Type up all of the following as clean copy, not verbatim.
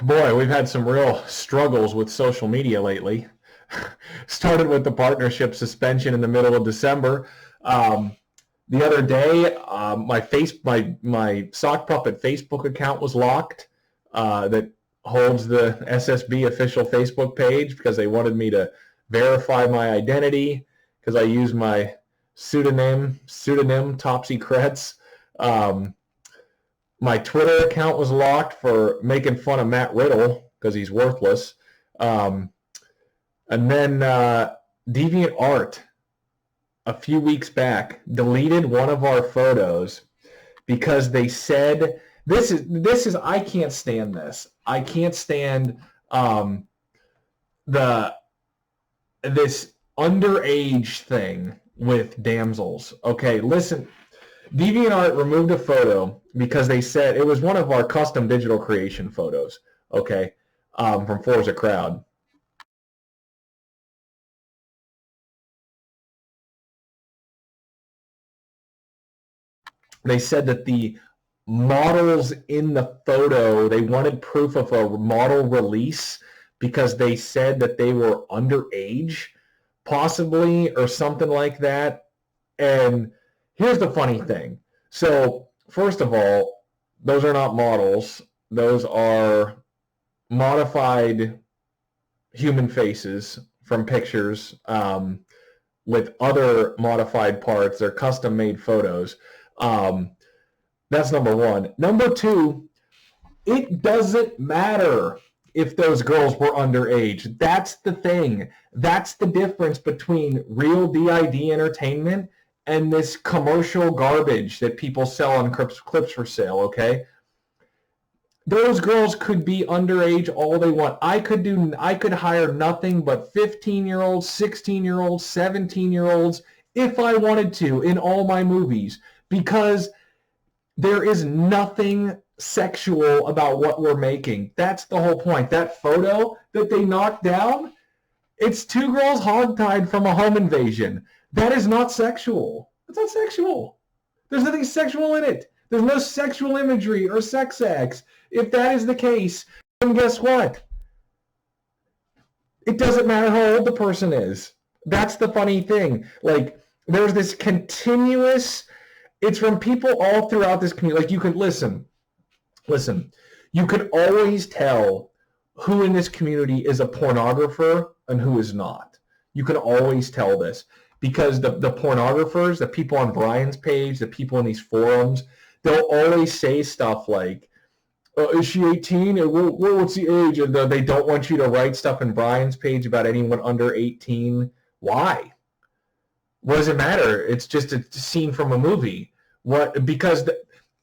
Boy, we've had some real struggles with social media lately. Started with the partnership suspension in the middle of December. Um, the other day, my sock puppet Facebook account was locked. That holds the SSB official Facebook page because they wanted me to verify my identity because I use my pseudonym Topsy Kretz. Um, my Twitter account was locked for making fun of Matt Riddle because he's worthless. Um, and then DeviantArt a few weeks back deleted one of our photos because they said this is I can't stand this. I can't stand um, the this underage thing with Damsels. Okay, listen. DeviantArt removed a photo because they said it was one of our custom digital creation photos. Okay, from Forza Crowd. They said that the models in the photo, they wanted proof of a model release because they said that they were underage, possibly, or something like that. And here's the funny thing. So, first of all, those are not models. Those are modified human faces from pictures with other modified parts. They're custom made photos. Um, that's number one. Number two, it doesn't matter if those girls were underage. That's the thing. That's the difference between real DID entertainment and this commercial garbage that people sell on clips for sale, okay? Those girls could be underage all they want. I could hire nothing but 15-year-olds, 16-year-olds, 17-year-olds if I wanted to in all my movies because there is nothing sexual about what we're making. That's the whole point. That photo that they knocked down, it's two girls hogtied from a home invasion. That is not sexual. It's not sexual. There's nothing sexual in it. There's no sexual imagery or sex acts. If that is the case, then guess what? It doesn't matter how old the person is. That's the funny thing. Like, there's this continuous, it's from people all throughout this community. Like, you can listen, you can always tell who in this community is a pornographer and who is not. You can always tell this because the pornographers, the people on Brian's page, the people in these forums, they'll always say stuff like, is she 18? Or what's the age? And they don't want you to write stuff in Brian's page about anyone under 18. Why? What does it matter? It's just a scene from a movie. Because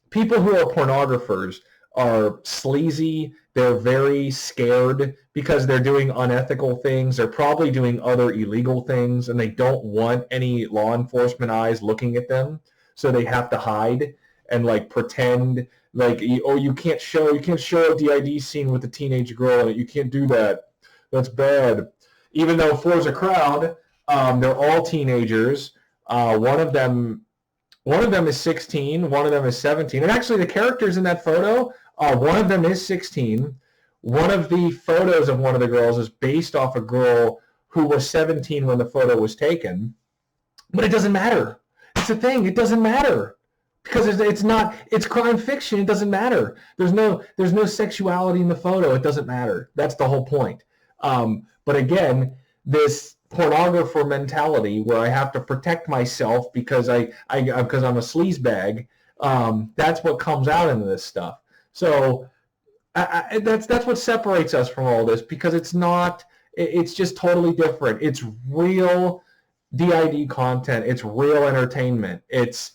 people who are pornographers are sleazy. They're very scared because they're doing unethical things. They're probably doing other illegal things, and they don't want any law enforcement eyes looking at them. So they have to hide and like pretend like, oh, you can't show a DID scene with a teenage girl. You can't do that. That's bad. Even though Forza Crowd, they're all teenagers. One of them is 16. One of them is 17. And actually, the characters in that photo, one of them is 16. One of the photos of one of the girls is based off a girl who was 17 when the photo was taken. But it doesn't matter. It's the thing. It doesn't matter. Because it's crime fiction. It doesn't matter. There's no sexuality in the photo. It doesn't matter. That's the whole point. But again, this pornographer mentality where I have to protect myself because I'm a sleazebag. That's what comes out into this stuff. So that's what separates us from all this because it's not. It's just totally different. It's real DID content. It's real entertainment. It's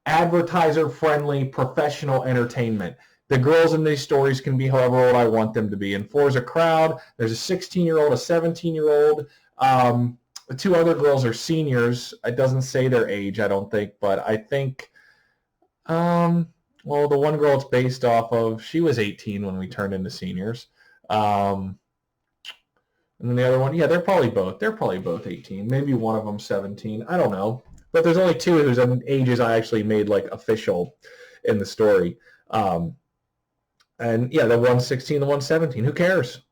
advertiser-friendly, professional entertainment. The girls in these stories can be however old I want them to be. In Forza Crowd, there's a 16-year-old, a 17-year-old. The two other girls are seniors. It doesn't say their age, I don't think, but I think, well, the one girl it's based off of, she was 18 when we turned into seniors. And then the other one, yeah, they're probably both 18. Maybe one of them 17. I don't know. But there's only two whose ages I actually made like official in the story. And yeah, the 116, the 117. Who cares?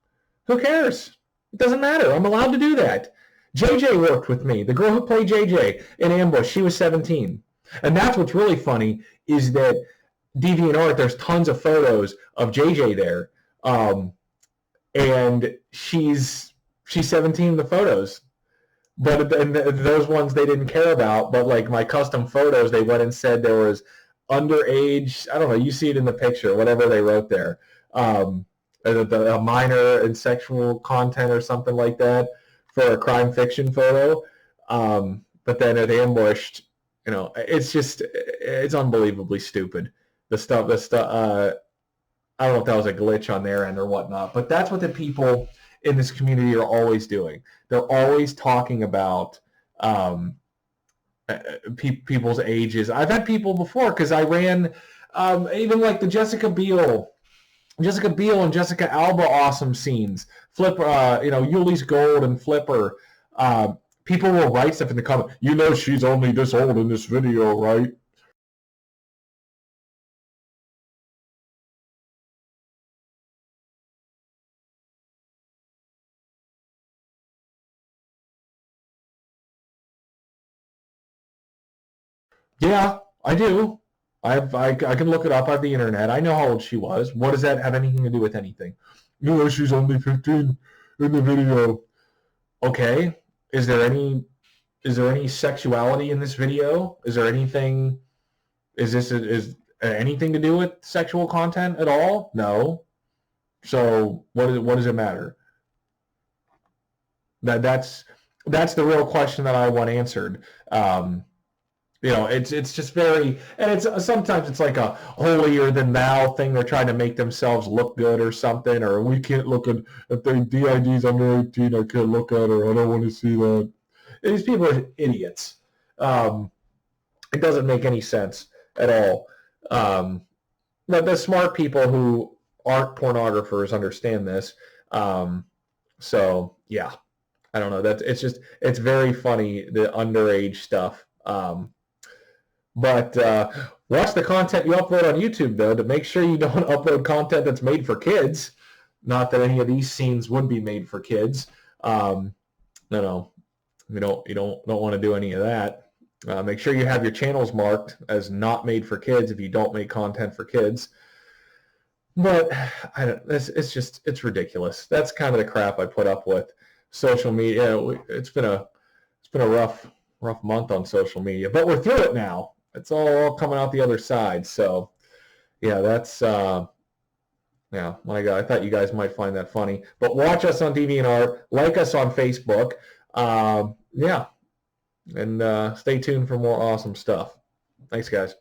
Who cares? It doesn't matter. I'm allowed to do that. JJ worked with me. The girl who played JJ in Ambush, she was 17. And that's what's really funny is that DeviantArt, there's tons of photos of JJ there. And she's 17 in the photos. But and those ones they didn't care about. But like my custom photos, they went and said there was underage. I don't know. You see it in the picture, whatever they wrote there. A minor in sexual content or something like that for a crime fiction photo. But then it ambushed. It's unbelievably stupid. The stuff. I don't know if that was a glitch on their end or whatnot, but that's what the people in this community are always doing. They're always talking about people's ages. I've had people before because I ran even like the Jessica Biel and Jessica Alba awesome scenes. Flipper, Yuli's Gold and Flipper. People will write stuff in the comment. She's only this old in this video, right? Yeah, I do. I can look it up on the internet. I know how old she was. What does that have anything to do with anything? She's only 15 in the video. Okay. Is there any sexuality in this video? Is there anything? Is anything to do with sexual content at all? No. So what does it matter? That's the real question that I want answered. It's just very, and it's sometimes it's like a holier than thou thing. They're trying to make themselves look good or something, or we can't look at if the DID's under 18. I can't look at her. I don't want to see that. These people are idiots. It doesn't make any sense at all. But the smart people who aren't pornographers understand this. So yeah, I don't know. It's very funny, the underage stuff. But watch the content you upload on YouTube, though, to make sure you don't upload content that's made for kids. Not that any of these scenes would be made for kids. No, you don't want to do any of that. Make sure you have your channels marked as not made for kids if you don't make content for kids. But it's ridiculous. That's kind of the crap I put up with. Social media. It's been a rough month on social media, but we're through it now. It's all coming out the other side. So yeah, that's my God, I thought you guys might find that funny. But watch us on DeviantArt, like us on Facebook. And stay tuned for more awesome stuff. Thanks, guys.